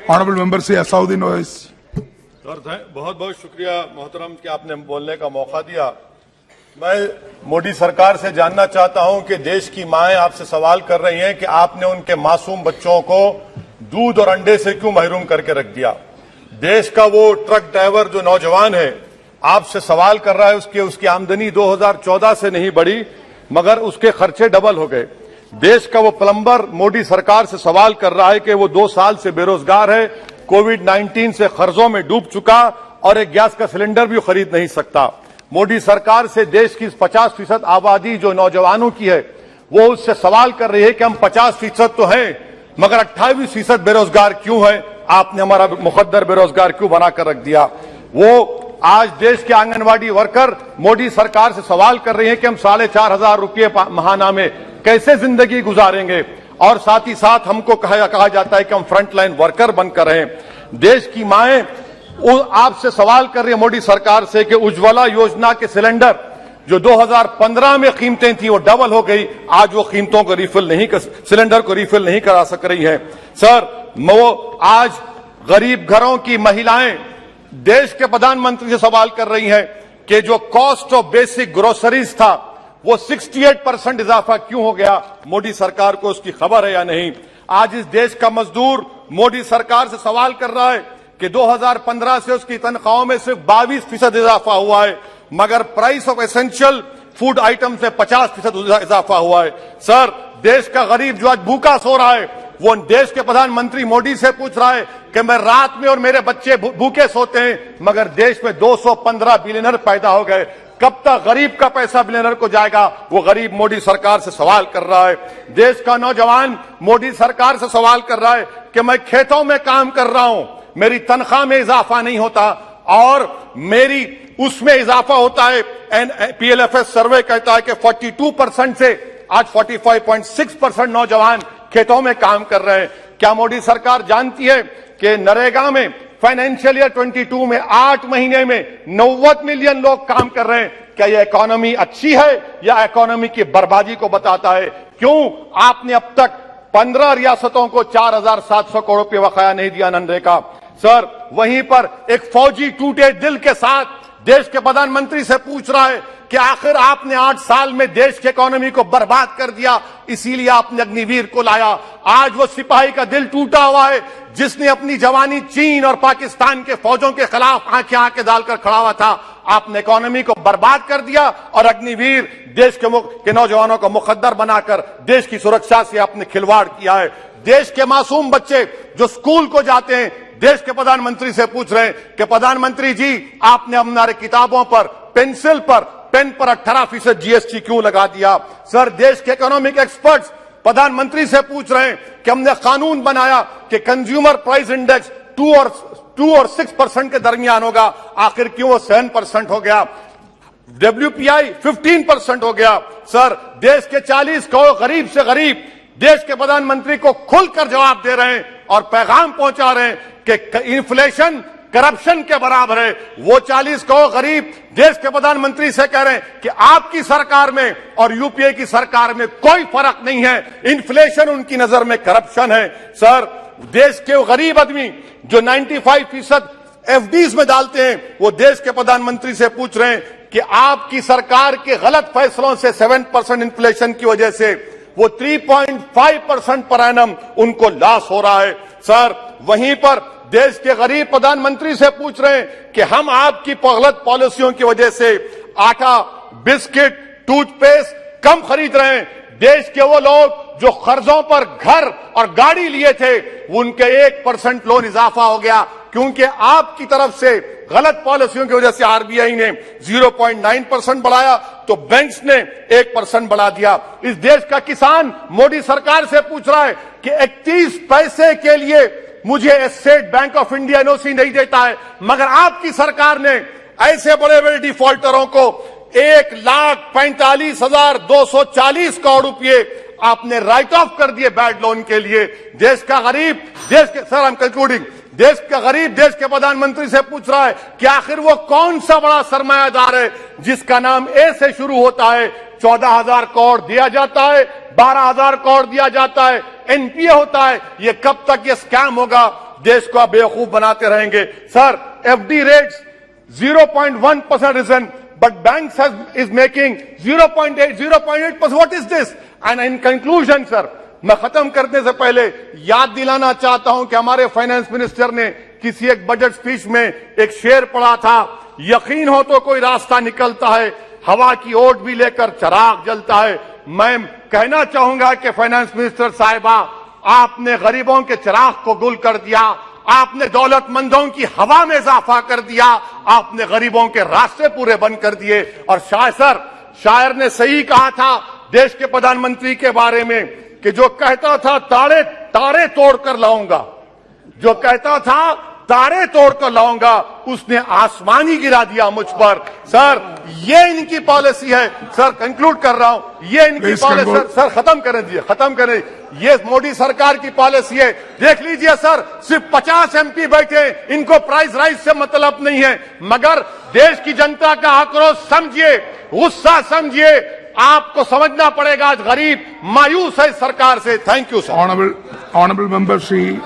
Honorable Member Sir Asaduddin Owaisi. Sir बहुत बहुत शुक्रिया मोहतरम कि आपने बोलने का मौका दिया। मैं मोदी सरकार से जानना चाहता हूं कि देश की माएं आपसे सवाल कर रही हैं कि आपने उनके मासूम बच्चों को दूध और अंडे से क्यों महरूम करके रख दिया। देश का वो ट्रक ड्राइवर जो नौजवान है आपसे सवाल कर रहा है, उसकी आमदनी 2014 से नहीं बढ़ी मगर उसके खर्चे डबल हो गए। देश का वो प्लम्बर मोदी सरकार से सवाल कर रहा है कि वो 2 साल से बेरोजगार है, कोविड-19 से कर्जों में डूब चुका और एक गैस का सिलेंडर भी खरीद नहीं सकता। मोदी सरकार से देश की 50% आबादी जो नौजवानों की है वो उससे सवाल कर रही है कि हम 50% तो हैं मगर 28% बेरोजगार क्यों है। आपने हमारा मुकद्दर बेरोजगार क्यों बनाकर रख दिया। वो आज देश के आंगनवाड़ी वर्कर मोदी सरकार से सवाल कर रहे हैं कि हम 4,500 रुपये महाना में कैसे जिंदगी गुजारेंगे और साथ ही साथ हमको कहा जाता है कि हम फ्रंटलाइन वर्कर बनकर रहें। देश की माएं आपसे सवाल कर रही है मोदी सरकार से कि उज्ज्वला योजना के सिलेंडर जो 2015 में कीमतें थी वो डबल हो गई, आज वो कीमतों को सिलेंडर को रिफिल नहीं करा सक रही है। सर वो आज गरीब घरों की महिलाएं देश के प्रधानमंत्री से सवाल कर रही हैं कि जो कॉस्ट ऑफ बेसिक ग्रोसरीज था वो 68% इजाफा क्यों हो गया। मोदी सरकार को उसकी खबर है या नहीं। आज इस देश का मजदूर मोदी सरकार से सवाल कर रहा है कि 2015 से उसकी तनख्वाहों में सिर्फ 22% इजाफा हुआ है मगर price of essential food item से 50% इजाफा हुआ है। सर देश का गरीब जो आज भूखा सो रहा है वो देश के प्रधानमंत्री मोदी से पूछ रहा है कि मैं रात में और मेरे बच्चे भूखे सोते हैं मगर देश में 215 बिलियनर पैदा हो गए। कब तक गरीब का पैसा बिलियनर को जाएगा, वो गरीब मोदी सरकार से सवाल कर रहा है। देश का नौजवान मोदी सरकार से सवाल कर रहा है कि मैं खेतों में काम कर रहा हूं, मेरी तनख्वाह में इजाफा नहीं होता और मेरी उसमें इजाफा होता है। PLFS सर्वे कहता है कि 42% से आज 45.6% नौजवान खेतों में काम कर रहे हैं। क्या मोदी सरकार जानती है कि नरेगा में फाइनेंशियल ईयर 22 में 8 महीने में 90 मिलियन लोग काम कर रहे हैं। क्या यह इकोनॉमी अच्छी है या इकोनॉमी की बर्बादी को बताता है। क्यों आपने अब तक 15 रियासतों को 4,700 करोड़ रुपये बकाया नहीं दिया मनरेगा। सर वहीं पर एक फौजी टूटे दिल के साथ देश के प्रधानमंत्री से पूछ रहा है कि आखिर आपने 8 साल में देश की इकोनॉमी को बर्बाद कर दिया, इसीलिए आपने अग्निवीर को लाया। आज वो सिपाही का दिल टूटा हुआ है जिसने अपनी जवानी चीन और पाकिस्तान के फौजों के खिलाफ आंखें डालकर खड़ा हुआ था। आपने इकोनॉमी को बर्बाद कर दिया और अग्निवीर देश के नौजवानों को मुकद्दर बनाकर देश की सुरक्षा से आपने खिलवाड़ किया है। देश के मासूम बच्चे जो स्कूल को जाते हैं देश के प्रधानमंत्री से पूछ रहे हैं कि प्रधानमंत्री जी आपने हमारे किताबों पर पेंसिल पर पेन पर 18% GST क्यों लगा दिया। सर देश के इकोनॉमिक एक्सपर्ट्स प्रधानमंत्री से पूछ रहे हैं कि हमने कानून बनाया कि कंज्यूमर प्राइस इंडेक्स 2 और 6% के दरमियान होगा, आखिर क्यों वो 7% हो गया। WPI 15% हो गया। सर देश के 40 करोड़ गरीब से गरीब देश के प्रधानमंत्री को खुलकर जवाब दे रहे हैं और पैगाम पहुंचा रहे हैं कि इन्फ्लेशन करप्शन के बराबर है। वो 40 करोड़ गरीब देश के प्रधानमंत्री से कह रहे हैं कि आपकी सरकार में और यूपीए की सरकार में कोई फर्क नहीं है, इन्फ्लेशन उनकी नजर में करप्शन है। सर देश के गरीब आदमी जो 95% FDs में डालते हैं वो देश के प्रधानमंत्री से पूछ रहे हैं कि आपकी सरकार के गलत फैसलों से 7% इन्फ्लेशन की वजह से वो 3.5% पर एनम उनको लॉस हो रहा है। सर वहीं पर देश के गरीब प्रधानमंत्री से पूछ रहे हैं कि हम आपकी गलत पॉलिसियों की वजह से आटा, बिस्किट, टूथपेस्ट कम खरीद रहे हैं। देश के वो लोग जो कर्जों पर घर और गाड़ी लिए थे उनके 1% लोन इजाफा हो गया क्योंकि आपकी तरफ से गलत पॉलिसियों की वजह से RBI ने 0.9% बढ़ाया तो बैंक्स ने 1% बढ़ा दिया। इस देश का किसान मोदी सरकार से पूछ रहा है कि 31 पैसे के लिए मुझे state bank of India NOC नहीं देता है मगर आपकी सरकार ने ऐसे बड़े बड़े डिफॉल्टरों को 1,45,240 करोड़ रुपए आपने राइट ऑफ कर दिए बैड लोन के लिए। देश का गरीब सर आई एम कंक्लूडिंग, देश का गरीब देश के प्रधानमंत्री से पूछ रहा है कि आखिर वो कौन सा बड़ा सरमायादार है जिसका नाम ए से शुरू होता है। 14,000 करोड़ दिया जाता है, 12,000 करोड़ दिया जाता है, NPA होता है। ये कब तक ये स्कैम होगा देश को आप बेवकूफ बनाते रहेंगे। Sir, FD rates 0.1% risen, but banks is making 0.8, 0.8%. What is this? And in conclusion, sir, मैं खत्म करने से पहले याद दिलाना चाहता हूं कि हमारे फाइनेंस मिनिस्टर ने किसी एक बजट स्पीच में एक शेर पढ़ा था, यकीन हो तो कोई रास्ता निकलता है, हवा की ओट भी लेकर चिराग जलता है। मैं कहना चाहूंगा कि फाइनेंस मिनिस्टर साहिबा, आपने गरीबों के चिराग को गुल कर दिया, आपने दौलतमंदों की हवा में इजाफा कर दिया, आपने गरीबों के रास्ते पूरे बंद कर दिए। और शायर ने सही कहा था देश के प्रधानमंत्री के बारे में कि जो कहता था तारे तोड़कर लाऊंगा, जो कहता था तारे तोड़कर लाऊंगा, उसने आसमान ही गिरा दिया मुझ पर। सर, ये इनकी पॉलिसी है। सर, कंक्लूड कर रहा हूं, ये इनकी पॉलिसी। सर, खत्म करें। ये मोदी सरकार की पॉलिसी है। देख लीजिए सर, सिर्फ 50 एमपी बैठे, इनको प्राइस राइज से मतलब नहीं है, मगर देश की जनता का आक्रोश समझिए, गुस्सा समझिए। आपको समझना पड़ेगा, आज गरीब मायूस है सरकार से। Thank you sir. Honorable member Shri